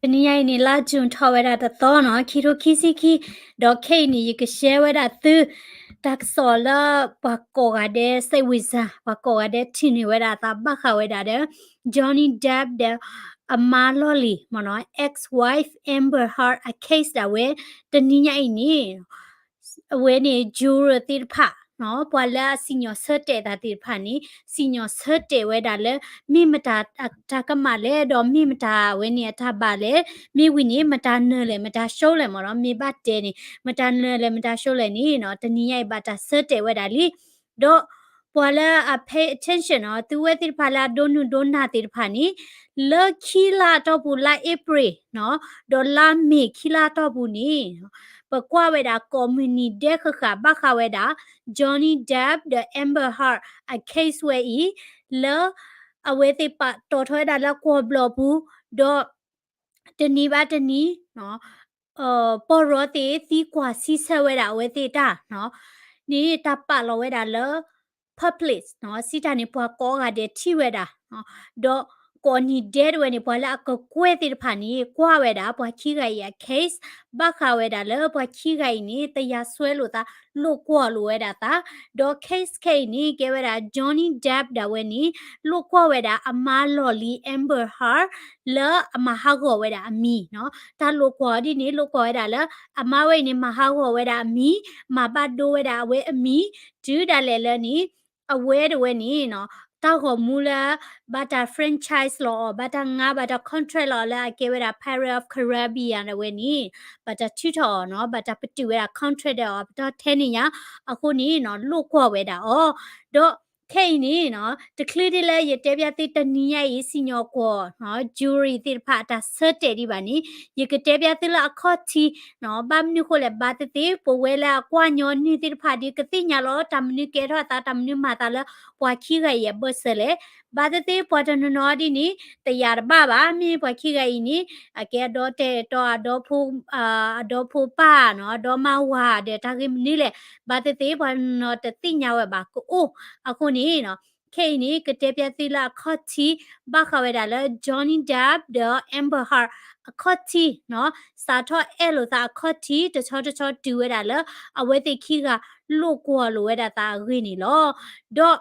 Niya ini la jun thawera da to no kiro kisiki do ke ni you can share with that tu tak sola pa ko ga de sai wisa pa ko ga de tini wera ta ba kha wera de Johnny Depp de Amaloli mono ex wife Amber Heard a case da we the niya ini we ni juror tir pha no pwala senior serte da tir pha ni senior serte we da le mi mata ta ka ma le do mi mata we ni ta ba le mi wi ni mata ne le mata show le mo no mi ba te ni mata ne le mata show le ni no tani yai ba ta serte we da li do pwala pay attention no tu we tir pha la don nu don na tir pha ni le khila to bu la april no do la mi khila to bu ni ปกว่าเวดาคอมมูนิเดคค่ะบักค่ะเวดา Johnny Depp the Amber Heard a case where อีเลอเวติปะตอถอยดาละกัวบลอบูดอตนีบาตนีเนาะปอรอเตตีกว่าซีเซเวดาเวติตาเนาะนี่ตาปะลอเวดาเล public เนาะสิตานี่ปัวกอกาเดที่เวดาเนาะดอก่อนนี้เดดเวนี่ปัวละก็กวยติผานี้กว่าเวดาปัวขี้ไกยา case บักคาเวดาเลปัวขี้ไกนี่ตยาสวยลุตาลูกกัวลูเวดาตาดอ case เคนี่เกเวดา Johnny Depp ดาเวนี่ลูกกัวเวดาอามาลอลี Amber Heard เลอามาฮากอเวดาอามีเนาะตาลูกกัวดินี่ลูกกัวเวดาเลอามาเวนี่มาฮากอเวดาอามีมาบาดโดเวดาเวอามีจูดาเลเลนี่ aware เวนี่เนาะตาหัวมูลาบัตร franchise law บัตรงาบัตร contract law ละเกเวดา Pirates of Caribbean เวนี่บัตรที่ถอเนาะบัตรปฏิเวดา contract เดอบัตรเทนี่ยอะคนนี้เนาะลูกกัวเวดาอ๋อดอแค่นี้เนาะตะคลีดิเลยยเตบยาติตนียอีสิญอกัวเนาะ jury ติพาตาเซเตดิบานี่ยกเตบยาติละอคอทีเนาะบามนิโคเลบาตติปเวลากว่าญอนี่ติพาดิกติญาโลตามนิเกทอตาตามนิมาตาละပွာခိဂရဲ့ဘတ်ဆလေဘာတတိပွာတနနောဒီနီတရဘာဘာမီပွာခိဂယီနီအကဲတော့တဲ့တော့တော့ဖူတော့ဖူပါနော်တော့မဝါတဲ့တာကိမနီလေဘာတတိပွာနော်တတိညာဝဲပါကိုအိုအခုနီနော်ခေနီကတဲ့ပြတိလာခတ်တီဘာခဝဲဒါလေ Johnny Depp the Amber Heard အခတ်တီနော်စာတော့အဲ့လိုသာအခတ်တီတချောတချောတူဝဲဒါလေအဝဲတိခိကလို့ကွာလို့ဝဲဒါတာရင်းနီလောတော့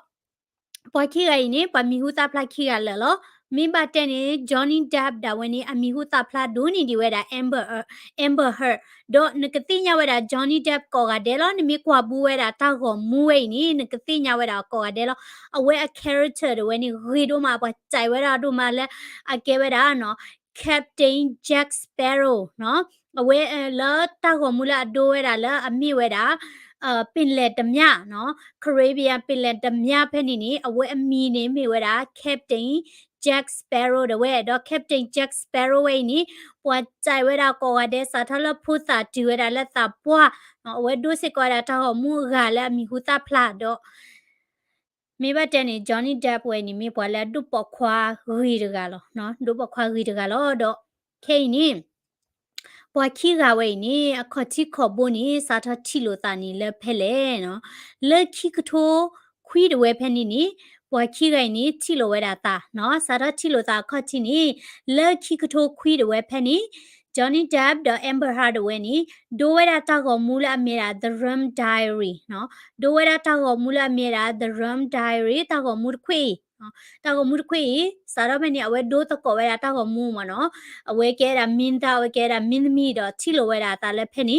ပွာခိရိုင်နေပမီဟုတာဖလာခိရလဲလောမိဘတဲ့နေ Johnny Depp ဒါဝနေအမီဟုတာဖလာဒိုနီဒီဝဲဒါ Amber Heard ဒေါ်နကတိညာဝဲဒါ Johnny Depp ကောကဒဲလောနမီကွာဘူးဝဲဒါတာကောမူဝဲနီနကတိညာဝဲဒါကောကဒဲလောအဝဲအ character ဒဝဲနေရီဒိုမှာပွာကြိုင်ဝဲဒါဒိုမှာလဲအကဲဝဲဒါနော် Captain Jack Sparrow နော်အဝဲလာတာကောမူလာဒိုဝဲဒါလာအမိဝဲဒါပင်လယ်တမြနော် Caribbean ပင်လယ်တမြဖက်နေနေအဝဲအမီနေမိဝဲတာ Captain Jack Sparrow တဝဲတော့ Captain Jack Sparrow ဝဲနီပွာကြိုင်ဝဲတာကောကတဲ့စာထလဖူစာတီဝဲတာလက်သာပွာနော်အဝဲဒုစစ်ကောတာထောက်မူကလည်းအမီဟူတာဖလာတော့မိဘတဲ့နေ Johnny Depp ဝဲနီမိပွာလဲဒုပခွာရီတကလောနော်ဒုပခွာရီတကလောတော့ခိနီပွာခိကဝဲနီအခတိခဘိုနီစာထတီလိုတာနီလဲဖဲလေနော်လက်ခိကထိုခွီးတဝဲဖဲနီနီပွာခိကိုင်နီတီလိုဝဲတာတာနော်စာထတီလိုတာခတိနီလက်ခိကထိုခွီးတဝဲဖဲနီ Johnny Depp the Amber Heard ဝဲနီဒိုဝဲတာတာကောမူလာမေတာ The Rum Diary နော်ဒိုဝဲတာတာကောမူလာမေတာ The Rum Diary တာကောမူခွေနော်တာကောမူခွေစာရမနီအဝဲဒိုတကောဝဲတာတာကောမူမနော်အဝဲကဲတာမင်းတာဝဲကဲတာမင်းသမီးတော့ချီလိုဝဲတာတာလည်းဖက်နီ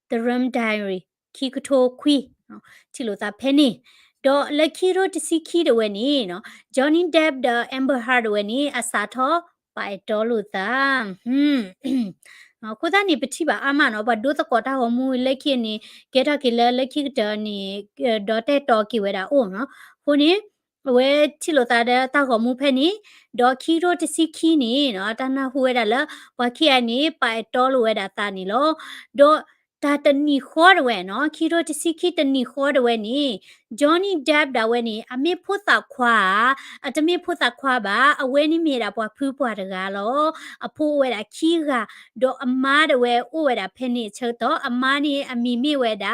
The Rum Diary ခီကထိုခွီနော်ချီလိုတာဖက်နီတော့လက်ခီရိုတစီခီတဝဲနီနော် Johnny Depp the Amber Heard ဝဲနီအစာထောပိုက်တော်လို့တာနော်ကိုသားနေပတိပါအမနော်ဘာဒိုတကောတာဟမူလက်ခီနေကဲတာကီလက်ခီတနေဒေါ်တဲ့တော်ကီဝဲတာအိုနော်ခုနေဝဲချီလိုတာတဲ့တာကောမူဖဲနီဒေါ်ခီရိုတစီခီနေနော်တနာဟူဝဲတာလားဝါခီအနေပိုက်တော်လို့ဝဲတာတာနေလောဒေါ်တာတနီခေါ်ရဝဲနော်ခီရိုတစီခီတနီခေါ်ရဝဲနီ Johnny Depp ဒါဝဲနီအမေဖို့တာခွာအတမေဖို့တာခွာပါအဝဲနီမြေတာပွားဖူးပွားတကားလောအဖိုးဝဲတာခီကဒေါ်အမားတဝဲအိုဝဲတာဖဲနေချုပ်တော့အမားနီအမီမိဝဲတာ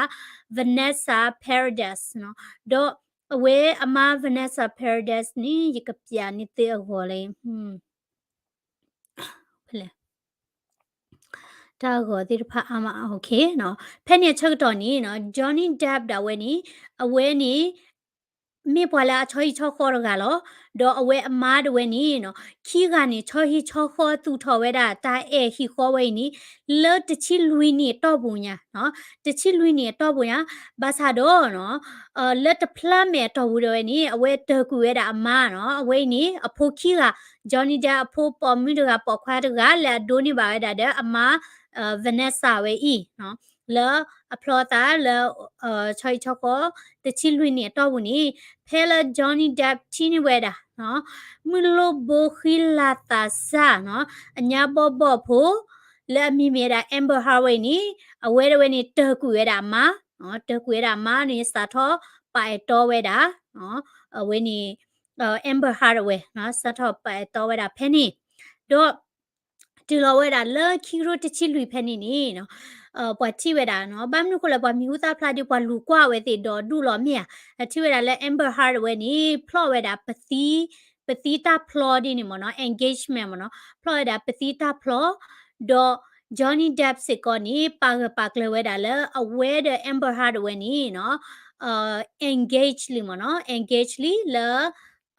Vanessa Paradise နော်ဒေါ်အဝဲအမား Vanessa Paradise နီရကပြာနီတေဟောလေ လေဒါကိုဒီဖာအမโอเคเนาะဖဲ့နေချက်တော့နီเนาะ Johnny Depp ဒါဝဲနီအဝဲနီမေပွာလာချောချောခေါ်ရကလောဒေါ်အဝဲအမားတဝဲနီနော်ခီကနေချောဟီချောခေါ်သူထော်ဝဲတာတာအဲဟီခေါ်ဝဲနီလောတချီလူနီတော့ဘူးညာနော်တချီလူနီတော့ဘူးညာဘာသာတော့နော်လက်တဖလာမဲတော့ဘူးတော့နီအဝဲတကူဝဲတာအမားနော်အဝဲနီအဖိုးခီကဂျော်နီဒါအဖိုးပေါ်မီတကပေါ်ခွားတကလက်ဒိုနီပါဝဲတာတဲ့အမားဗနက်ဆာဝဲဤနော်လောအဖလောတာလောချောချောခေါ်တချီလူနီတော့ဘူးနီဖဲလာဂျော်နီဒပ်ချီနီဝဲတာနော်မလိုဘိုခီလာတာဆာနော်အညာဘောဘောဖိုလာမီမီရာအမ်ဘာဟာဝဲနီအဝဲဝဲနီတကူဝဲတာမနော်တကူဝဲတာမနီစာထောပိုင်တော်ဝဲတာနော်အဝဲနီအမ်ဘာဟာဝဲနော်စာထောပိုင်တော်ဝဲတာဖဲနီတော့ဒီလိုဝဲတာလာခီရိုတချီလူဖဲနီနီနော်ပွားချိဝဲတာနော်ဘာမနုခလပွားမြူသားဖလာဒီပွားလူကွာဝဲတိတော့ဒူလောမြအချိဝဲတာလဲ Amber Heard ဝဲနီဖလော့ဝဲတာပတိတာဖလော့ဒီနီမနော် engagement မနော်ဖလော့ဝဲတာပတိတာဖလော့တော့ Johnny Depp စစ်ကောနီပါကလဝဲတာလဲအဝဲတဲ့ Amber Heard ဝဲနီနော်engage လီမနော် engage လီလာ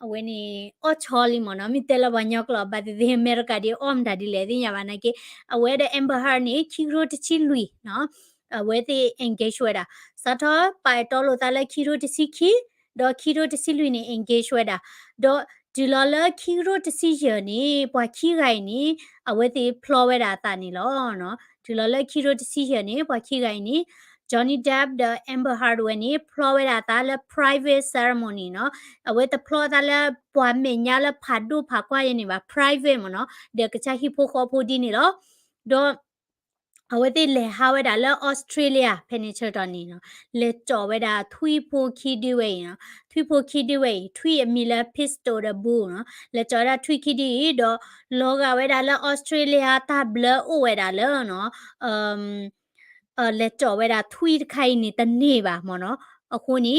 အဝဲနီအော်ချောလီမနော်မီတဲလဘညောကလဘတ်ဒီအမေရိကဒီအုံးဒါဒီလေဒီညာမနာကေအဝဲတဲ့ Amber Heard နီခီရိုတချီလူနော်အဝဲတဲ့ engage ဝဲတာစတော့ပိုင်တော်လို့တာလဲခီရိုတစီခီဒေါ်ခီရိုတစီလူနီ engage ဝဲတာဒေါ်ဒီလာလခီရိုတစီရနီပွားခီဂိုင်နီအဝဲတဲ့ flow ဝဲတာတာနီလောနော်ဒီလာလခီရိုတစီရနီပွားခီဂိုင်နီJohnny Depp the Amber Heard ဝဲနီ flow ဝဲတာတာလဲ private ceremony နော်အဝဲတ flow တာလဲပွားမညာလဲဖာဒူဖာကွာရနေပါ private မနော်ဒီကချာဟီဖိုခေါ်ဖိုဒီနီလောဒေါ်အဝဲတိလေဟာဝဲတာလဲဩစတြေးလျဖဲနေချတော်နီနော်လေတော်ဝဲတာထွီဖိုခီဒီဝဲနော်ထွီဖိုခီဒီဝဲထွီအမီလာဖစ်တိုဒဘူနော်လေတော်တာထွီခီဒီတော့လောကဝဲတာလဲဩစတြေးလျတာဘလအိုဝဲတာလဲနော်လက်တော်ဝဲတာထွီခိုင်နေတနေပါမော်နော်အခုနီ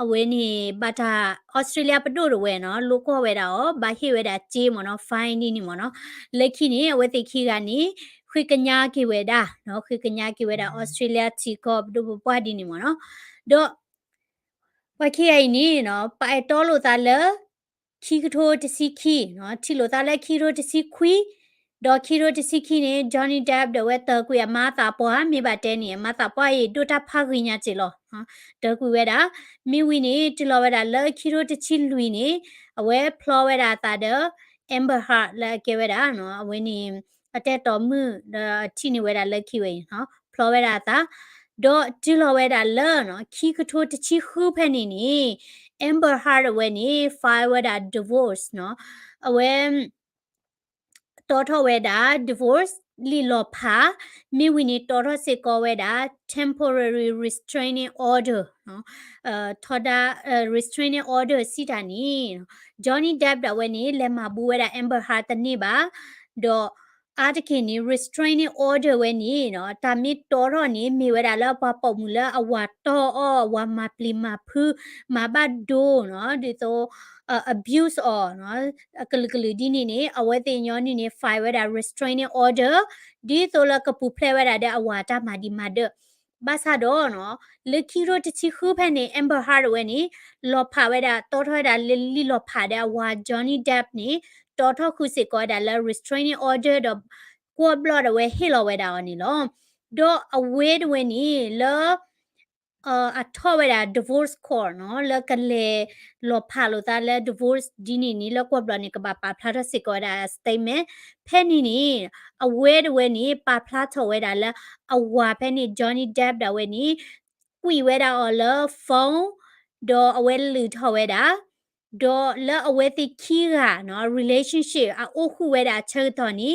အဝဲနေဘာတာဩစတြေးလျပတိုးရဝဲနော်လိုကောဝဲတာရောဘာဟိဝဲတာဂျေးမော်နော်ဖိုင်နီနီမော်နော်လက်ခိနေအဝဲတိခိကနေခွေကညာကေဝဲတာနော်ခွေကညာကေဝဲတာဩစတြေးလျချီကောဒူပွားဒီနီမော်နော်တော့ဝါခိအိုင်နီနော်ပိုင်တော်လို့သားလဲခီကထိုတစီခီနော်ထီလို့သားလဲခီရိုတစီခွီဒေါ်ခီရိုတစီခီနေ Johnny Depp ဒဝဲတကွေမာတာပွားမိဘတဲနေမာတာပွားရီဒိုတာဖာခင်းညာချေလောနော်တကွေဝဲတာမိဝီနေတလောဝဲတာလဲခီရိုတချီလူနေအဝဲဖလောဝဲတာတာတဲ့ Amber Heard လဲကေဝဲတာနော်အဝဲနေအတက်တော်မှုချီနေဝဲတာလဲခီဝဲနော်ဖလောဝဲတာတာဒေါ်ဒီလောဝဲတာလဲနော်ခီကထိုတချီခူးဖဲနေနီ Amber Heard ဝဲနေ file ဝဲတာ divorce နော်အဝဲတော်ထဝဲတာ divorce လီလောဖာမိဝီနီတော်ထစေကောဝဲတာ temporary restraining order နော်ထော်တာ restraining order စီတာနီ Johnny Depp ဒဝဲနီလက်မဘူးဝဲတာ Amber Heard တနေ့ပါတော့အားတခင်နီ restraining order ဝဲနီနော်တာမီတော်တော့နီမိဝဲတာလောပပုံမူလအဝါတော်အဝါမပလီမဖူမဘတ်ဒိုနော်ဒီတော့abuse or နော်အကလကလဒီနေနေအဝဲတင်ညောနေနေ file ဝဲတာ restraining order ဒီတော့လကပူဖလဲဝဲတာတဲ့အဝါတာမာဒီမာဒဘာသာတော့နော်လေခီရိုတချီခူဖဲနေ Amber Heard ဝဲနေလောဖာဝဲတာတော်ထွဲတာလီလောဖာတဲ့ဝါ Johnny Depp နေတော်ထခုစစ်ကောတာလဲ restraining order တော့ကိုဘလော့ဝဲဟီလောဝဲတာနီလောတော့အဝဲဝဲနီလောအထောဝဲတာ divorce court နော်လကလေလောဖာလို့တာလဲ divorce ဒီနီလောကောဘလော့နီကဘာပါဖလာတစစ်ကောတာ statement ဖဲနီနီအဝဲဝဲနီပါဖလာထောဝဲတာလဲအဝါဖဲနီ Johnny Depp da ဝဲနီကွီဝဲတာအော်လဖုန်းတော့အဝဲလူထောဝဲတာတော့လဲအဝဲတိခီကနော် relationship အိုခုဝဲတာချေတော်နီ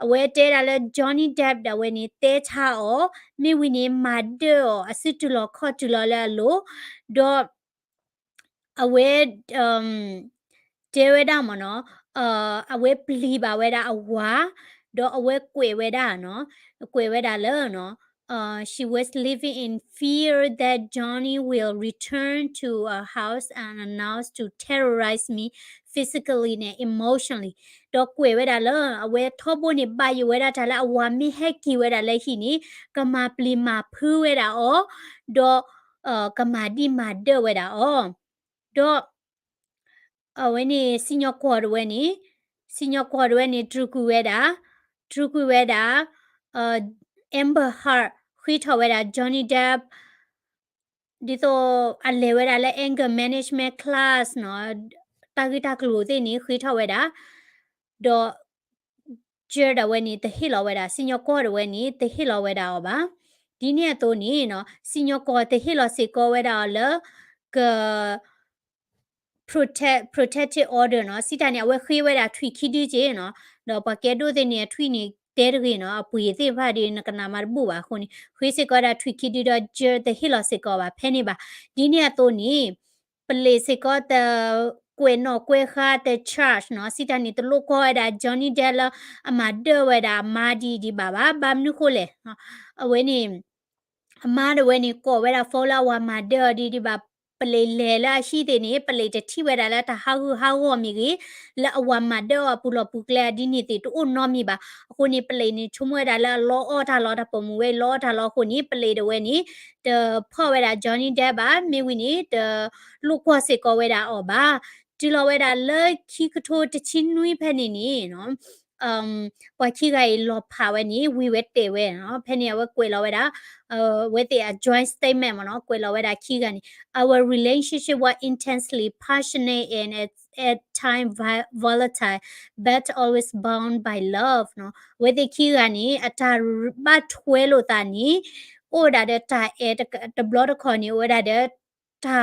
အဝဲတဲတာလဲ Johnny Depp da ဝဲနီတဲချာအောမိဝီနီမာဒောအစစ်တူလောခေါ်တူလောလဲလို့တော့အဝဲတဲဝဲတာမနော်အဝဲပလီပါဝဲတာအဝါတော့အဝဲကွေဝဲတာနော်ကွေဝဲတာလဲနော် she was living in fear that Johnny will return to her house and announce to terrorize me physically နဲ့ emotionally တော့ကွယ်ဝဲတာလောအဝဲထောဖို့နေပါယူဝဲတာဒါလာအဝါမီဟက်ကီဝဲတာလက်ရှိနီကမာပလီမာဖူးဝဲတာအောတော့ကမာဒီမာဒဝဲတာအောတော့ဝဲနေစညောကော်ဝဲနေစညောကော်ဝဲနေဒရုကူဝဲတာအာ Amber Heard ခွေးထော်ဝဲတာ Johnny Depp ဒီတော့အလေဝဲတာလဲ anger management class နော်တာဂီတာကလူသိနေခွေးထော်ဝဲတာတော့ ကျဲတာဝဲနေတဟိလောဝဲတာစညောကောရဝဲနေတဟိလောဝဲတာပါဒီနေ့တော့နေနော်စညောကောတဟိလောစေကောဝဲတာလက protected order နော်စီတန်ရဝဲခွေးဝဲတာထွီခိဒီကျေနော်တော့ပကဲဒိုတဲ့နေထွီနေတဲရကေနော်အပူရသေးဖာဒီနကနာမဘူပါခုန်ခွေးစေကောတာထွီခိဒီတော့ကျဲတဟိလောစေကောပါဖဲနေပါဒီနေ့တော့နေပလေစေကောတကွေနော်ကွေခါတဲ့ charge နော်စီတန်နေတလို့ခေါ်တာ Johnny Depp အမဒဝဲတာမာဒီပါဘာဘာမနုခိုလေနော်အဝဲနေအမားတဝဲနေကောဝဲတာဖောလာဝါမာဒဒီပါပလေလေလာရှိတဲ့နေပလေတတိဝဲတာလာတဟာဟောမီကြီးလာအဝါမာဒပူလပူကလာဒီနေတေတူနော်မီပါအခုနေပလေနေချုံဝဲတာလာလောအော်တာလောတာပမူဝဲလောတာလောခုနေပလေတဝဲနေတဖောဝဲတာ Johnny Depp ပါမေဝီနေတလူခွစေကောဝဲတာအော်ပါဒီလောဝဲတာလက်ခိကထိုတချင်းနွေးဖက်နေနေနော်ပွားခိကလောဖာဝဲနေဝီဝဲတေဝဲနော်ဖက်နေဝဲကွေလောဝဲတာဝဲတေ joint statement မနော်ကွေလောဝဲတာခိကနေ our relationship was intensely passionate and at time volatile but always bound by love နော်ဝဲတေခိကနေအတာဘတ်ထွဲလို့တာနီအိုဒါတဲ့တာအဲတဘလော့တခေါ်နေဝဲတာတဲ့တာ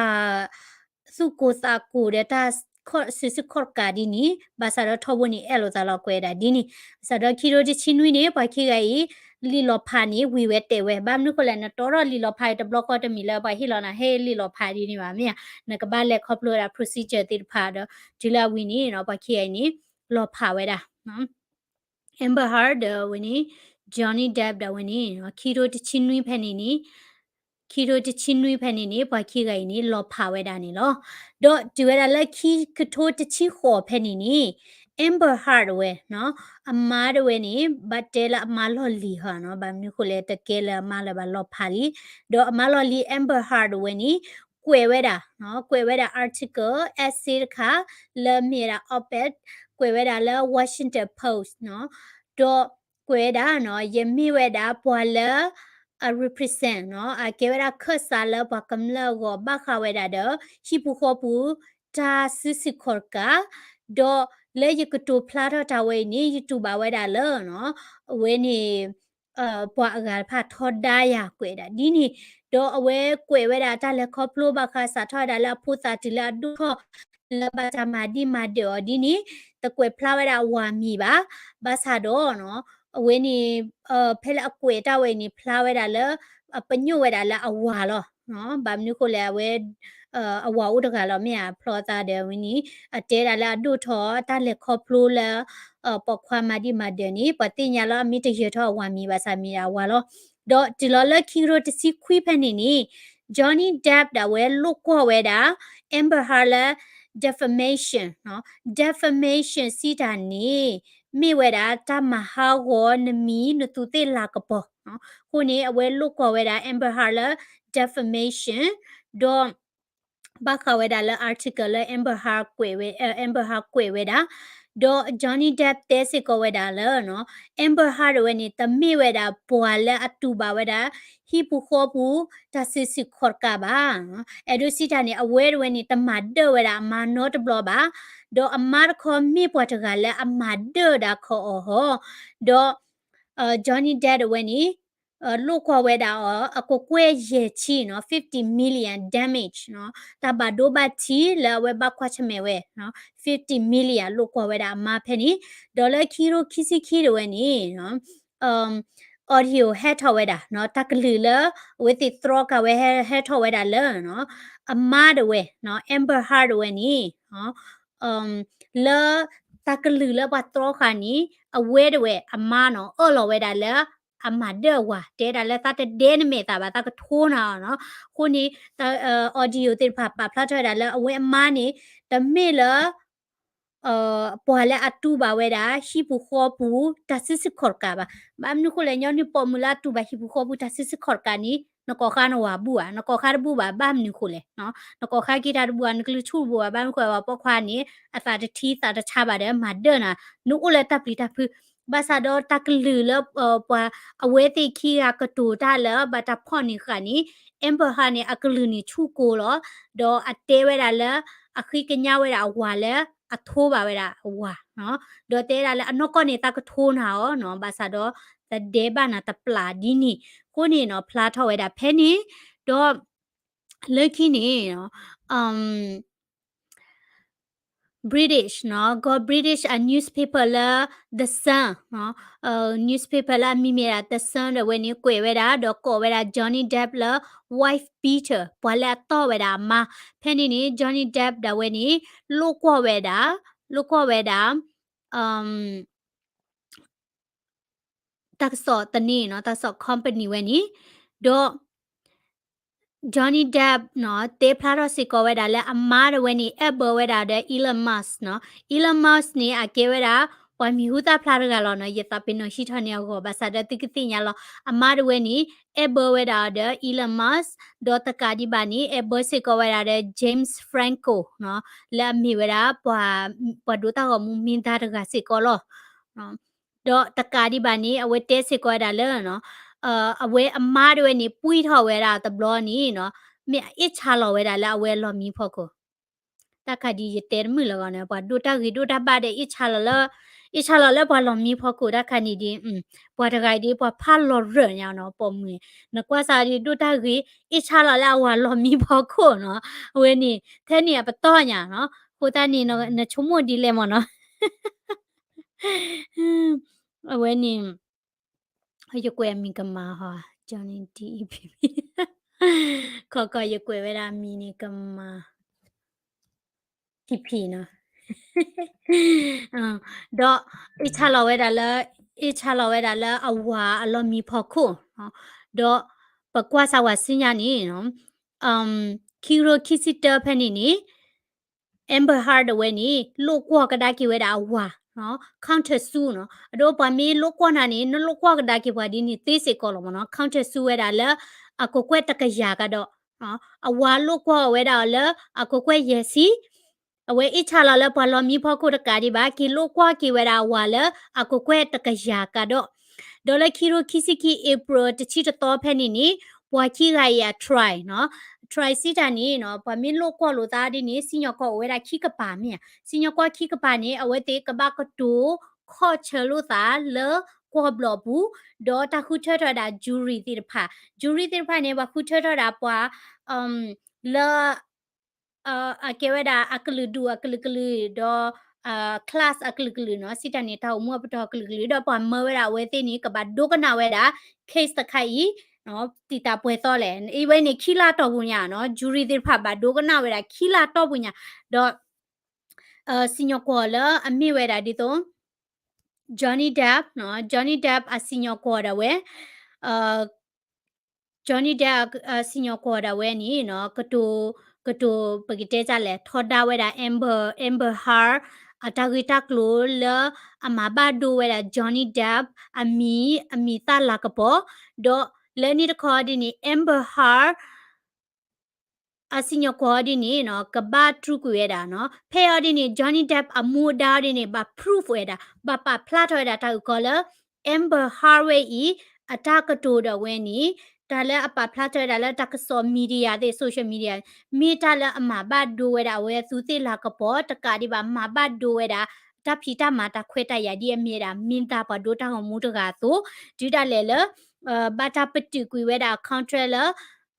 စုကိုစာကိုတဲ့တာခေါ်စစ်စစ်ခေါ်ကာဒီနီဘာသာတော့ထဘနီအဲ့လိုသာလောက်ကွဲတာဒီနီဆာတော့ခီရိုဒီချင်းဝီနေပါခိကီလီလောဖာနီဝီဝဲတဲဝဲဘာမနုခလန်တော့လီလောဖာတဘလော့ကော့တမီလာပါဟီလောနာဟဲလီလောဖာဒီနီပါမြာနကဘာလက်ခေါပလိုတာ procedure တိဖာတော့ဒီလာဝီနီနော်ပါခိကီနီလောဖာဝဲတာနော် Amber Heard ဝီနီ Johnny Depp da ဝီနီနော်ခီရိုတချင်းဝီဖက်နီနီခီရိုတချင်းနွေးဖက်နေနေပွားခိကရင်နေလောဖာဝဲတာနေလောတော့ဒီဝဲတာလက်ခီကထိုးတချီခေါ်ဖက်နေနေ Amber Heard ဝဲနော်အမားတွေနေဘတ်တဲလာအမားလော်လီဟာနော်ဘာမျိုးခုလဲတကဲလာအမားလည်းဘာလော်ဖာလီတော့အမားလော်လီ Amber Heard ဝဲနေကွယ်ဝဲတာနော်ကွယ်ဝဲတာ article essay ခါလဲမြေတာ op-ed ကွယ်ဝဲတာလဲ Washington Post နော်တော့ကွယ်တာနော်ယမိဝဲတာပွာလဲrepresent နော်ကေဝရာခဆာလဘကမလဂဘခဝဲတာဒဟိပူခောပူတာစစ်စစ်ခေါ်ကာဒေါ်လေယကတူဖလာတာဝဲနေ YouTube ဝဲတာလောနော်ဝဲနေပွာအဂါဖာထော်ဒါယာကွဲတာဒီနေဒေါ်အဝဲကွဲဝဲတာတလည်းခေါပလိုဘခစာထော်ဒါလာဖူတာတီလာဒုခောလဘတာမာဒီမာဒေါ်ဒီနေတကွဲဖလာဝဲတာဝါမီပါဘာသာတော့နော်အဝဲနေဖဲလအကွေတဝဲနေဖလာဝဲတာလပညွဝဲတာလအဝါလောနော်ဘာမနုကိုလဲဝဲအဝါဥတကလောမြဖလောတာတယ်ဝင်းနီအတဲတာလာဒုထောတလက်ခေါပလိုလပခွာမာဒီမာဒနီပတိညာလာမိတရထောဝါမီပါစာမီယာဝါလောတော့ဒီလောလခီရိုတစီခွိဖက်နေနီ Johnny Depp da ဝဲလုတ်ကောဝဲတာ Amber Heard defamation နော် defamation စီတာနေမိဝဲတာတမဟာဝနမီနတူတေလာကပေါ်နော်ခုနေအဝဲလုတ်ကောဝဲတာ Amber Heard defamation တော့ဘာခဝဲတာလဲ article လဲ Amber Heard ကွေဝဲAmber Heard ကွေဝဲတာတော့ Johnny Depp တဲစစ်ကောဝဲတာလဲနော် Amber Heard ဝဲနေတမိဝဲတာပွာလဲအတူပါဝဲတာဟိပူခောပူတစစ်စစ်ခေါ်ကပါအဲ့ဒိုစီတာနေအဝဲဝဲနေတမတ်ဒဝဲတာအမနော့တဘလပါတော့အမတ်ခေါ်မိပွားတကလဲအမတ်ဒတာခေါ်ဟောတော့ Johnny Depp ဝဲနေลูกควาเวดาอ๋อก็กวยเยชีเนาะ50 million damage เนาะตาบาโดบาทีละเวบาควาชเมเวเนาะ50 million ลูกควาเวดามาเพนี่ดอลลาร์คิโรคิซิคิโรเวนี่เนาะaudio head ทเวดาเนาะตักลือละเวติ throw กะเว head ทเวดาละเนาะอมาดเวเนาะ Amber Heard เวนี่เนาะละตักลือละบา throw คานี้အဝဲတဝဲအမနော်အော်လော်ဝဲတာလဲအမဒဝါတဲတာလက်တတဲ့နမေတာဘာတကထိုးနာနော်ခုနီအော်ဒီယိုတေဖာပါဖလာထတာလဲအဝဲအမနေတမေလ ပွာလဲအတူပါဝဲတာရှိပူခေါ်ပူတဆစ်စခေါ်ကပါဘာမနခုလေညောင်းနပေါ်မူလာတူပါရှိပူခေါ်ပူတဆစ်စခေါ်ကနီနကောခါနဝဘူอ่ะနကောခါဘူပါဘာမနခုလေနော်နကောခါကီတာဘူอ่ะနကလူချူဘူอ่ะဘာမခွဲပါပေါခွာနီအသာတတီသာတချပါတယ်မဒနာနုဦးလေတပ်ပလီတပ်ဖူဘာသာတော့တကလူလပွာအဝဲတိခီရကတူတာလဘတာဖော်နီခါနီအမ်ဘဟာနီအကလူနီချူကိုလောဒေါ်အတဲဝဲတာလအခီကညာဝဲတာဝါလဲအထိုးပါပဲတာဝါနော်ဒေါ်တဲတာလဲအနော့ကနေတကထိုးနာရောနော်ဘာသာတော့တဒေဘာနာတပလာဒီနီကိုနေနော်ဖလားထောက်ဝဲတာဖဲနေတော့လက်ခီနေနော် British နော် got British a newspaper la the sun နော်newspaper la မိမိရာ the sun တဲ့ဝဲနေကွယ်ဝဲတာတော့ကော်ဝဲတာ Johnny Depp la wife beater ဘွာလာတော့ဝဲတာမဖဲနေနေ Johnny Depp တဲ့ဝဲနေလို့ကွဝဲတာum တက်စောတနေနော်တက်စော company ဝဲနေတော့ Johnny Depp နော်တေဖလာတော့စီကောဝဲတာလဲအမားရဝဲနေအဘဝဲတာတဲ့ Elon Musk နော် Elon Musk နေအကေဝဲတာဝမ်မီဟူတာဖလာရကလောနော်ယတပင်နော်ရှိထနေကောဘာသာတဲ့တိကတိညာလောအမားရဝဲနေအဘဝဲတာတဲ့ Elon Musk ဒေါ်တကာဒီဘာနေအဘစီကောဝဲတာတဲ့ James Franco နော်လဲမီဝဲတာပွာဒိုတာကမူမင်းသားတကစီကောလောနော်ဒေါ်တကာဒီဘာနေအဝဲတဲစီကောတာလဲနော်အဝဲအမားတွေနေပွိထော်ဝဲတာတဘလောနီနော်မြအစ်ချလော်ဝဲတာလာအဝဲလော်မီဖို့ကိုတခါဒီရတဲမှုလောကနေပါဒိုတာဂီဒိုတာပါတဲ့အစ်ချလော်လအစ်ချလော်လဘလော်မီဖို့ကိုတခါနီဒီဘွာတဂိုင်ဒီဘွာဖာလော်ရညာနော်ပုံမီနကွာစာဒီဒိုတာဂီအစ်ချလော်လာဝါလော်မီဖို့ကိုနော်ဝဲနီထဲနီပတော့ညာနော်ဟိုတာနီနော်နချုံမဒီလေမနော်ဝဲနီyo kwe mi kama ha Johnny DP ခေါ်ရကွယ်ဝဲတာမီနီကမဖိဖိနော်တော့အချလာဝဲတာလဲအဝါအလောမီဖို့ခုနော်တော့ပကွာဆာဝစင်းညာနေနော်ခီရိုခီစီတာဖဲနေနေ Amber Heard ဝဲနေလို့ကွာကဒါကီဝဲတာဝါနော် counter sue နော်အတော့ဗမီလို့ကွာနာနေနလို့ကွာကဒါကီဘွာဒီနေသေးစေကောလောမနော် counter sue ဝဲတာလဲအကိုကွက်တကရာကတော့နော်အဝါလို့ကွာဝဲတာလဲအကိုကွက်ရစီအဝဲအချလာလဲဘွာလောမီဖို့ခုတကာဒီပါကီလို့ကွာကီဝဲတာဝါလဲအကိုကွက်တကရာကတော့ဒေါ်လာခီရိုခီစီကီ April တချီတော့ဖဲနေနေဘွာခီရရ try နော် try စီတာနေနော်ဗမင်းလို့ကောလို့သားဒီနေစညောကောဝဲတာခိကပါမြစညောကောခိကပါနေအဝဲတေကဘာကတူခေါ်ချလို့သားလေကောဘလဘူးဒေါ်တခုထထတာ jury တိတဖာ jury တိတဖာနေဘခုထထတာပွာလေအကေဝဲတာအကလူဒူအကလူကလူဒေါ်class အကလူကလူနော်စီတနေတောက်မွတ်ပတော်ကလူကလူတော့ပွာမဝဲတာဝဲသိနေကဘာဒုကနာဝဲတာ case တခိုင်နော်တီတာပွဲတော့လေအေးဝဲနေခီလာတော့ဘူးညာနော်ဂျူရီတိဖတ်ပါဒိုကနာဝဲတာခီလာတော့ဘူးညာတော့စညောကောလာအမိဝဲတာဒီတော့ Johnny Depp နော် Johnny Depp အစညောကောတာဝဲအာ Johnny Depp စညောကောတာဝဲနီနော်ကတူပကတဲ့ကြလဲထော်တာဝဲတာ Amber Heard အတာဂီတက်လိုလအမဘာဒိုဝဲတာ Johnny Depp အမီတာလာကပေါ်ဒေါ်လဲနီတခေါ်ဒီနီ Amber Heard အစညကောဒီနေနော်ကဘာထရုကွေတာနော်ဖဲရဒီနေ Johnny Depp အမူဒါဒီနေဘာ proof ဝဲတာဘာပါဖလာထော်တာတောက်ကောလ Amber Heard ဤအတာကတိုးတော့ဝဲနီဒါလည်းအပဖလာထော်တာလည်းတကစောမီဒီယာတဲ့ social media မီတာလည်းအမဘာဒိုဝဲတာဝဲသူတိလာကပေါ်တကာဒီဘာမဘာဒိုဝဲတာတဖီတာမာတခွဲတရဒီအမြေတာမင်တာပဒိုတာဟမူတကာသို့ဒီတာလေလဘာတာပတူကွေဝဲတာ controller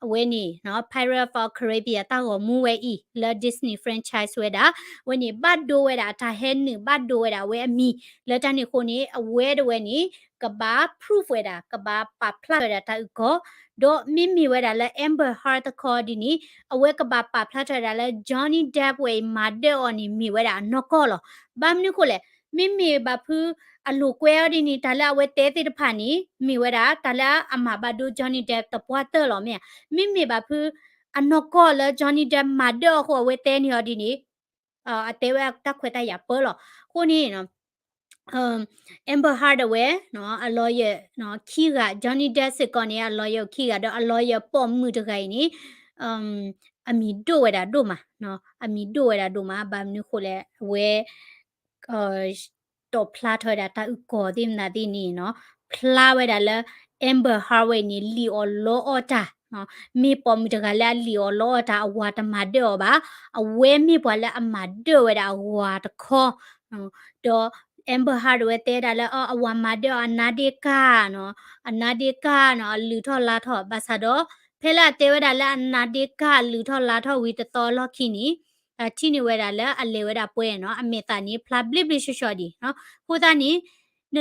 အဝဲနေနော် Pirate of Caribbean တာကိုမူဝဲဤလာ Disney franchise ဝဲတာဝဲနေဘတ်ဒိုဝဲတာတာဟဲနေဘတ်ဒိုဝဲတာဝဲအမီလက်တန်နေခုနေအဝဲတဝဲနေကဘာ proof ဝဲတာကဘာပပလာဝဲတာတာကိုဒေါ်မိမိဝဲတာလဲ Amber Heard ခေါ်ဒီနီအဝဲကဘာပပလာထတာလဲ Johnny Depp ဝဲမာဒေအော်နီမိဝဲတာနော်ကောလောဘာမနုခုလဲမိမိဘာဖူးအလူကွဲဒီနီတလာဝဲတဲတိတဖာနီမိဝဲတာတလာအမဘာဒို Johnny Depp တပွားတယ်လောမြမိမိဘာဖူးအနော်ကောလ Johnny Depp မာဒေအော်ခေါ်ဝဲတဲနီဟောဒီနီ အတဲဝဲတက်ခွဲတရပေါ်လို့ခုနီနော်Amber Hardaway နော်အ lawyer နော်ခီက Johnny Depp စကောနေရ lawyer ခီကတော့အ lawyer ပေါ်မှုတခိုင်နီအမ်အမီဒိုဝဲတာဒိုမှာနော်အမီဒိုဝဲတာဒိုမှာဘာမျိုးခိုလဲဝဲအာတော့ဖလာထော်တာတာဥကောတင်နာဒီနီနော်ဖလာဝဲတာလဲ Amber Hardaway နီလီအော်လောအော်တာနော်မိပေါ်မှုတကလည်းလီအော်လောတာအဝါတမဒေော်ပါအဝဲမိပေါ်လဲအမဒေော်ဝဲတာအဝါတခေါ်တော့ Amber Hardaway တဲတာလဲအဝါမဒေော်အနာဒီကာနော်အနာဒီကာနော်လူထော်လာထော်ဘာသာတော့ဖဲလာတဲဝဲတာလဲအနာဒီကာလူထော်လာထော်ဝီတတော်လော်ခီနီတီနီဝဲတာလဲအလေဝဲတာပွဲနော်အမေတာနီ public ဘလရှော်ဒီနော်ကိုသားနီ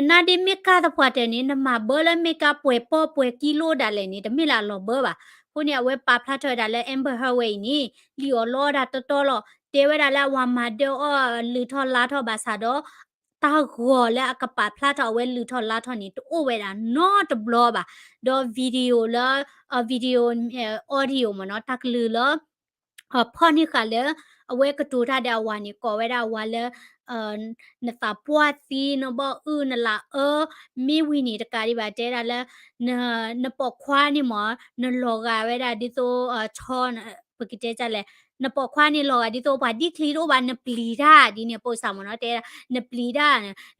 နာဒီမီကာတဖွာတဲ့နီနမဘောလမီကာပွဲပေါ်ပွဲကီလိုဒါလဲနီတမီလာလောဘောပါခုနေဝဲပါဖလာထော်တာလဲ Amber Hardaway နီလီယောလောတာတော်လောတဲဝဲတာလဲဝါမဒေော်လူထော်လာထော်ဘာသာတော့တာကောလဲအကပါဖလာထော်ဝဲလူထော်လာထော်နီတိုးဝဲတာ not blow ပါတော့ video လာဗီဒီယို audio မနော်တက်လူလောဖော်နိခါလဲအဝဲကတူထားတဲ့ဝါနီကောဝဲတာဝါလဲနတာပွားစီနဘောနလာမီဝီနီတကားဒီပါတဲတာလဲနပေါ်ခွားနီမနလောကဝဲတာဒီဆိုချောပကတဲ့ကြလဲနပေါ်ခွားနီလောကဒီဆိုဘာဒီခလီတော့ဘာနပလီတာဒီနေပို့ဆောင်မနော်တဲနပလီတာ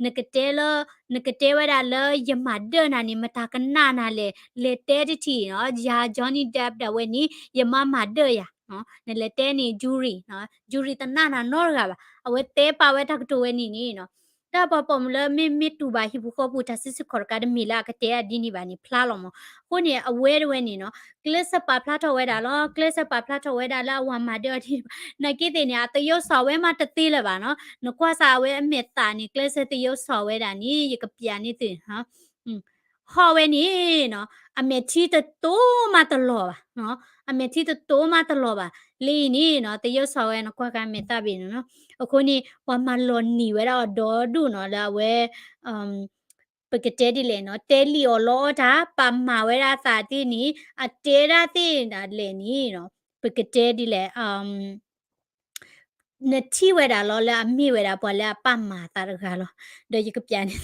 နကတဲလနကတဲဝဲတာလဲယမဒနာနီမတာကနာနာလေတဲတီနော်ဂျာဂျော်နီဒပ်ဒါဝဲနီယမမဒရနော်နလေတဲနီဂျူရီနော်ဂျူရီတနာနာနော်ကပါအဝဲတဲပါဝဲတက်တိုဝဲနီနီနော်တာပပမလမီတူပါဟိဘူခပူတဆစ်ခေါ်ကဒမီလာကတဲဒီနီပါနီဖလာလောမခုနေအဝဲဝဲနီနော်ကလစ်စပါဖလာထော်ဝဲတာလောကလစ်စပါဖလာထော်ဝဲတာလာဝါမာဒေော်ဒီနကိတဲ့နေတရုတ်ဆော်ဝဲမှာတသေးလေပါနော်နကွာစာဝဲအမေတာနီကလစ်စတရုတ်ဆော်ဝဲတာနီရကပြာနီတင်ဟာဟော်ဝဲနီနော်အမေချီတတိုးမတလောပါနော်အမေချီတတိုးမတလောပါလီနီနော်တရုတ်ဆော်ဝဲနကွာကမေတာပြီနော်အခုနေဝါမလော်နီဝဲတော့ဒေါ်ဒုနော်လာဝဲပကတဲဒီလေနော်တဲလီယောလောတာပမာဝဲရာစာတိနီအတဲရာတိနာလေနီနော်ပကတဲဒီလေနတိဝဲတာလောလာအမိဝဲတာပေါ်လာပမာတာရခါလောဒေါ်ရကပြန်နေ